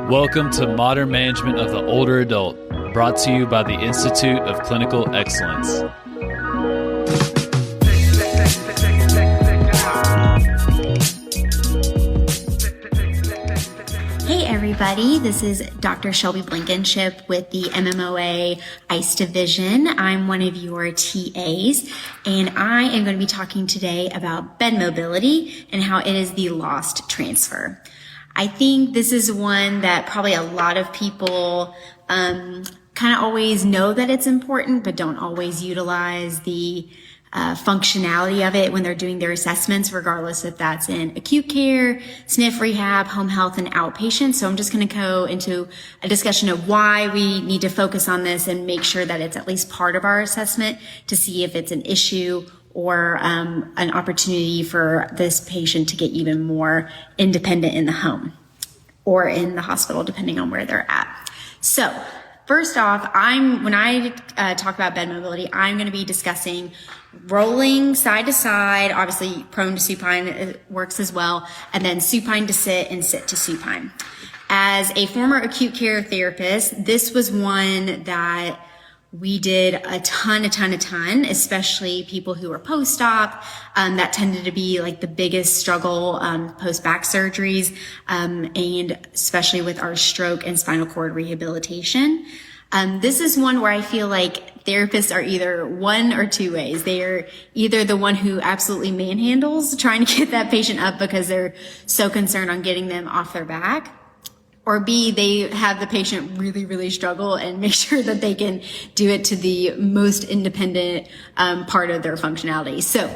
Welcome to Modern Management of the Older Adult, brought to you by the Institute of Clinical Excellence. Hey everybody, this is Dr. Shelby Blankenship with the MMOA ICE Division. I'm one of your TAs, and I am going to be talking today about bed mobility and how it is the lost transfer. I think this is one that probably a lot of people kind of always know that it's important, but don't always utilize the functionality of it when they're doing their assessments, regardless if that's in acute care, SNF rehab, home health, and outpatient. So I'm just going to go into a discussion of why we need to focus on this and make sure that it's at least part of our assessment to see if it's an issue or an opportunity for this patient to get even more independent in the home or in the hospital, depending on where they're at. So first off, when I talk about bed mobility, I'm going to be discussing rolling side to side, obviously prone to supine works as well, and then supine to sit and sit to supine. As a former acute care therapist, this was one that we did a ton, especially people who were post-op. That tended to be like the biggest struggle post-back surgeries, and especially with our stroke and spinal cord rehabilitation. This is one where I feel like therapists are either one or two ways. They are either the one who absolutely manhandles trying to get that patient up because they're so concerned on getting them off their back, or B, they have the patient really struggle and make sure that they can do it to the most independent part of their functionality. So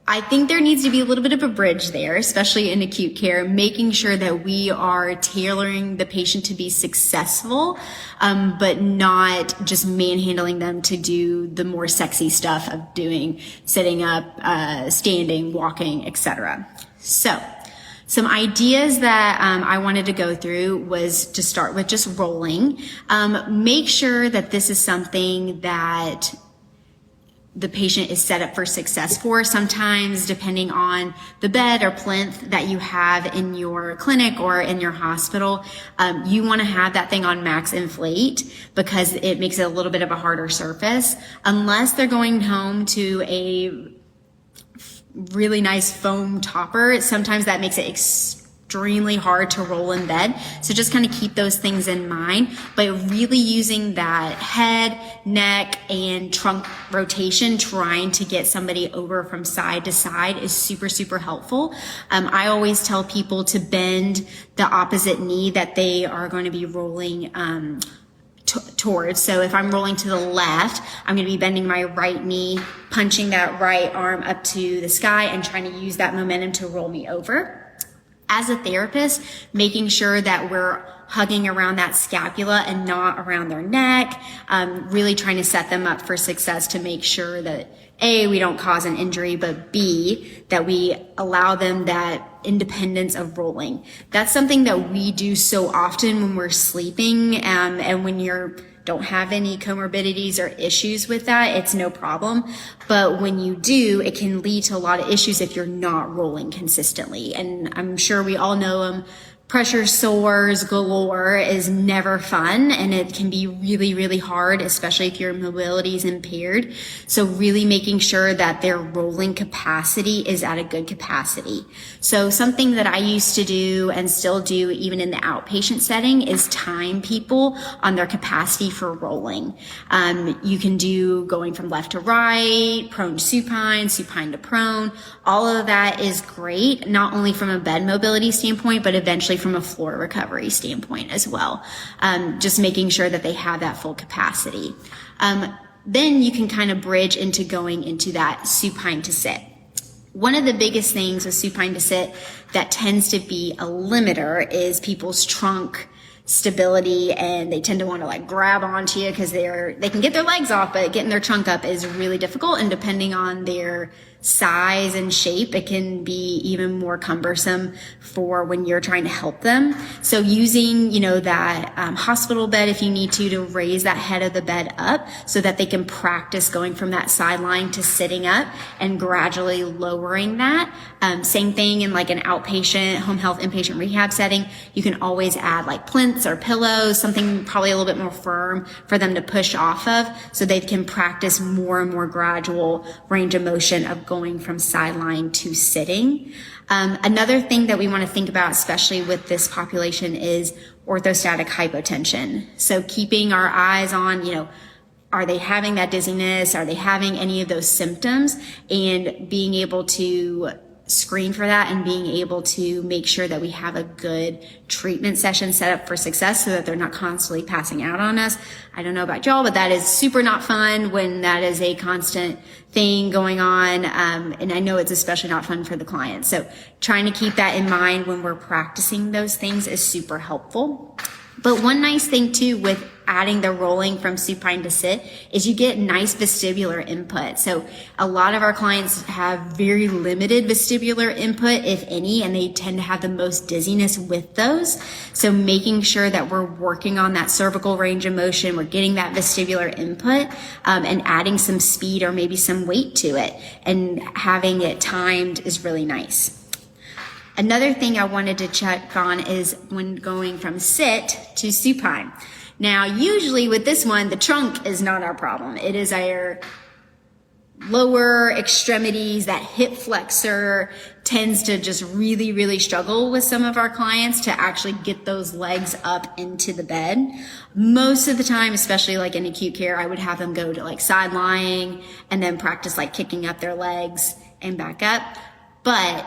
I think there needs to be a little bit of a bridge there, especially in acute care, making sure that we are tailoring the patient to be successful, but not just manhandling them to do the more sexy stuff of doing sitting up, standing, walking, etc. So some ideas that I wanted to go through was to start with just rolling. Make sure that this is something that the patient is set up for success for. Sometimes, depending on the bed or plinth that you have in your clinic or in your hospital, you want to have that thing on max inflate because it makes it a little bit of a harder surface. Unless they're going home to a really nice foam topper, sometimes that makes it extremely hard to roll in bed. So just kind of keep those things in mind, but really using that head, neck, and trunk rotation, trying to get somebody over from side to side is super helpful. I always tell people to bend the opposite knee that they are going to be rolling towards. So if I'm rolling to the left, I'm going to be bending my right knee, punching that right arm up to the sky and trying to use that momentum to roll me over. As a therapist, making sure that we're hugging around that scapula and not around their neck, really trying to set them up for success to make sure that A, we don't cause an injury, but B, that we allow them that independence of rolling. That's something that we do so often when we're sleeping, and when you don't have any comorbidities or issues with that, it's no problem. But when you do, it can lead to a lot of issues if you're not rolling consistently. And I'm sure we all know them. Pressure sores galore is never fun, and it can be really hard, especially if your mobility is impaired. So really making sure that their rolling capacity is at a good capacity. So something that I used to do and still do even in the outpatient setting is time people on their capacity for rolling. You can do going from left to right, prone to supine, supine to prone. All of that is great, not only from a bed mobility standpoint, but eventually from a floor recovery standpoint as well. Just making sure that they have that full capacity. Then you can kind of bridge into going into that supine to sit. One of the biggest things with supine to sit that tends to be a limiter is people's trunk stability, and they tend to want to like grab onto you because they can get their legs off, but getting their trunk up is really difficult. And depending on their size and shape, it can be even more cumbersome for when you're trying to help them. So using, that hospital bed, if you need to raise that head of the bed up so that they can practice going from that sideline to sitting up and gradually lowering that. Same thing in like an outpatient, home health, inpatient rehab setting. You can always add like plinths or pillows, something probably a little bit more firm for them to push off of so they can practice more and more gradual range of motion of going from sideline to sitting. Another thing that we want to think about, especially with this population, is orthostatic hypotension. So keeping our eyes on, are they having that dizziness? Are they having any of those symptoms? And being able to screen for that and being able to make sure that we have a good treatment session set up for success so that they're not constantly passing out on us. I don't know about y'all, but that is super not fun when that is a constant thing going on. And I know it's especially not fun for the client. So trying to keep that in mind when we're practicing those things is super helpful. But one nice thing too with adding the rolling from supine to sit is you get nice vestibular input. So a lot of our clients have very limited vestibular input, if any, and they tend to have the most dizziness with those. So making sure that we're working on that cervical range of motion, we're getting that vestibular input, and adding some speed or maybe some weight to it and having it timed is really nice. Another thing I wanted to check on is when going from sit to supine. Now, usually with this one, the trunk is not our problem. It is our lower extremities. That hip flexor tends to just really, really struggle with some of our clients to actually get those legs up into the bed. Most of the time, especially like in acute care, I would have them go to like side lying and then practice like kicking up their legs and back up. But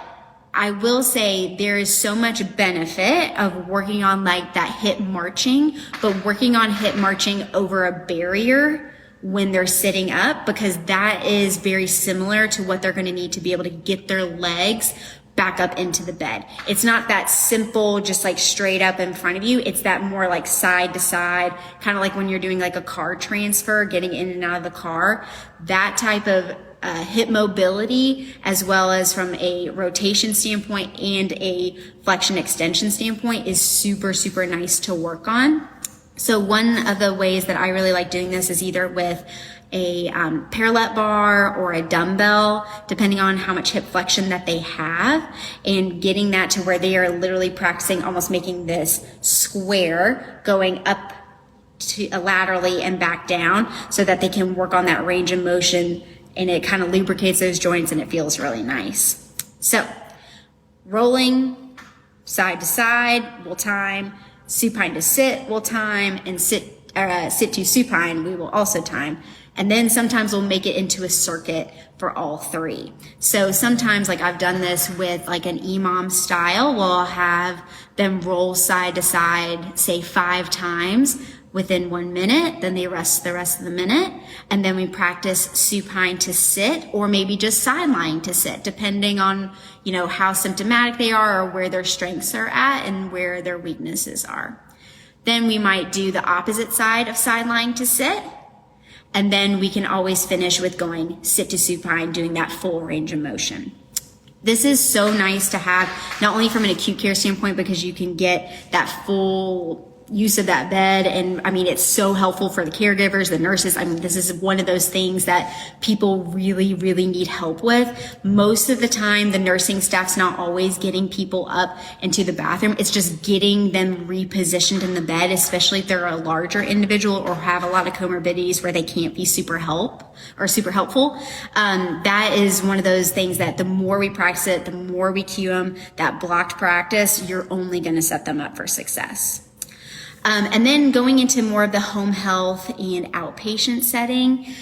I will say there is so much benefit of working on like that hip marching, but working on hip marching over a barrier when they're sitting up, because that is very similar to what they're going to need to be able to get their legs back up into the bed. It's not that simple, just like straight up in front of you. It's that more like side to side, kind of like when you're doing like a car transfer, getting in and out of the car. That type of hip mobility, as well as from a rotation standpoint and a flexion extension standpoint, is super, super nice to work on. So one of the ways that I really like doing this is either with a parallel bar or a dumbbell, depending on how much hip flexion that they have, and getting that to where they are literally practicing almost making this square going up to laterally and back down so that they can work on that range of motion, and it kind of lubricates those joints and it feels really nice. So rolling side to side, we'll time. Supine to sit, we'll time. And sit to supine, we will also time. And then sometimes we'll make it into a circuit for all three. So sometimes, like I've done this with like an EMOM style, we'll have them roll side to side, say 5 times within 1 minute, then they rest the rest of the minute, and then we practice supine to sit, or maybe just side lying to sit, depending on, how symptomatic they are or where their strengths are at and where their weaknesses are. Then we might do the opposite side of side lying to sit, and then we can always finish with going sit to supine, doing that full range of motion. This is so nice to have, not only from an acute care standpoint, because you can get that full use of that bed. And I mean, it's so helpful for the caregivers, the nurses. I mean, this is one of those things that people really, really need help with. Most of the time, the nursing staff's not always getting people up into the bathroom. It's just getting them repositioned in the bed, especially if they're a larger individual or have a lot of comorbidities where they can't be super helpful. That is one of those things that the more we practice it, the more we cue them, that blocked practice, you're only going to set them up for success. And then going into more of the home health and outpatient setting,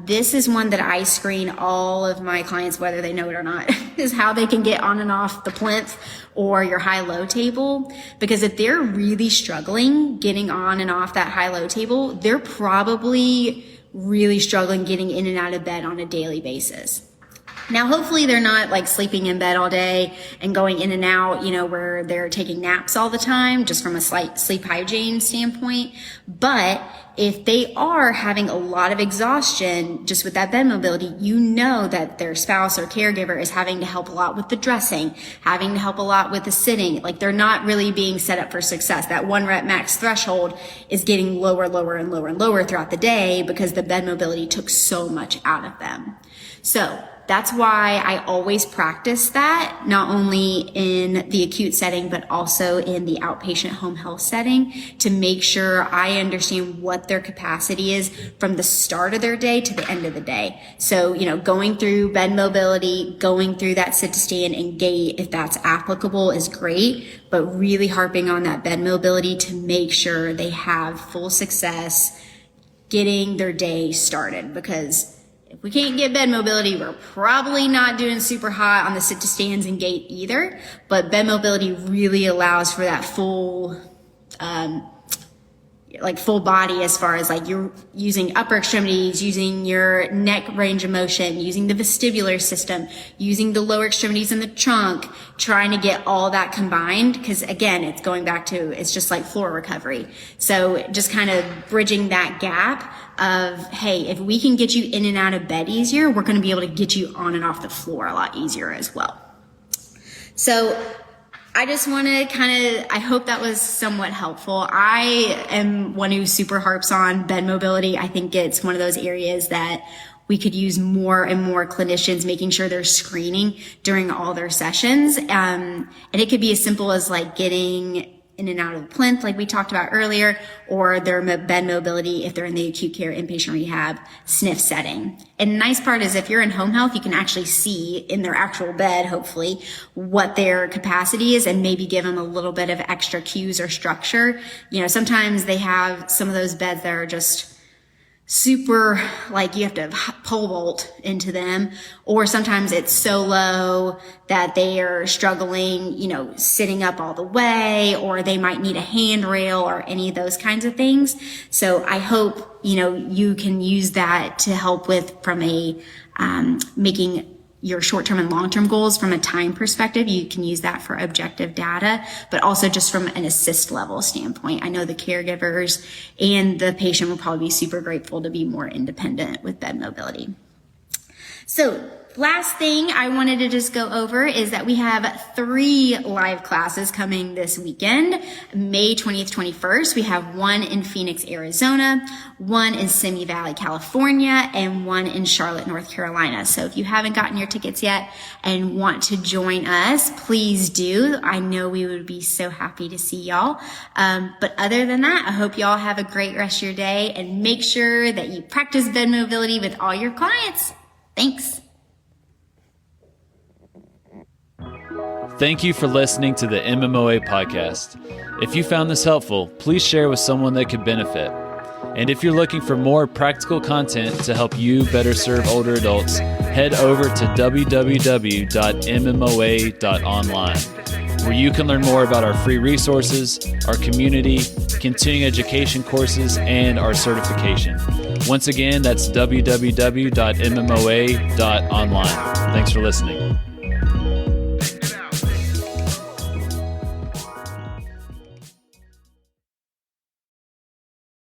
this is one that I screen all of my clients, whether they know it or not, is how they can get on and off the plinth or your high-low table. Because if they're really struggling getting on and off that high-low table, they're probably really struggling getting in and out of bed on a daily basis. Now, hopefully they're not like sleeping in bed all day and going in and out, where they're taking naps all the time, just from a slight sleep hygiene standpoint. But if they are having a lot of exhaustion just with that bed mobility, that their spouse or caregiver is having to help a lot with the dressing, having to help a lot with the sitting. Like, they're not really being set up for success. That 1 rep max threshold is getting lower and lower throughout the day because the bed mobility took so much out of them. So that's why I always practice that, not only in the acute setting, but also in the outpatient home health setting, to make sure I understand what their capacity is from the start of their day to the end of the day. So, going through bed mobility, going through that sit to stand and gait, if that's applicable, is great, but really harping on that bed mobility to make sure they have full success getting their day started. Because if we can't get bed mobility, we're probably not doing super hot on the sit to stands and gait either. But bed mobility really allows for that full body, as far as like you're using upper extremities, using your neck range of motion, using the vestibular system, using the lower extremities in the trunk, trying to get all that combined. Because again, it's going back to, it's just like floor recovery. So just kind of bridging that gap of, hey, if we can get you in and out of bed easier, we're going to be able to get you on and off the floor a lot easier as well. So I just want to I hope that was somewhat helpful. I am one who super harps on bed mobility. I think it's one of those areas that we could use more and more clinicians making sure they're screening during all their sessions. And it could be as simple as like getting in and out of the plinth, like we talked about earlier, or their bed mobility if they're in the acute care inpatient rehab SNF setting. And the nice part is if you're in home health, you can actually see in their actual bed, hopefully, what their capacity is and maybe give them a little bit of extra cues or structure. Sometimes they have some of those beds that are just super, like you have to pole vault into them, or sometimes it's so low that they are struggling, sitting up all the way, or they might need a handrail or any of those kinds of things. So I hope, you can use that to help with from a, making your short-term and long-term goals from a time perspective. You can use that for objective data, but also just from an assist level standpoint. I know the caregivers and the patient will probably be super grateful to be more independent with bed mobility. So last thing I wanted to just go over is that we have 3 live classes coming this weekend. May 20th, 21st, we have one in Phoenix, Arizona, one in Simi Valley, California, and one in Charlotte, North Carolina. So if you haven't gotten your tickets yet and want to join us, please do. I know we would be so happy to see y'all. But other than that, I hope y'all have a great rest of your day and make sure that you practice bed mobility with all your clients. Thanks. Thank you for listening to the MMOA podcast. If you found this helpful, please share with someone that could benefit. And if you're looking for more practical content to help you better serve older adults, head over to www.mmoa.online, where you can learn more about our free resources, our community, continuing education courses, and our certification. Once again, that's www.mmoa.online. Thanks for listening.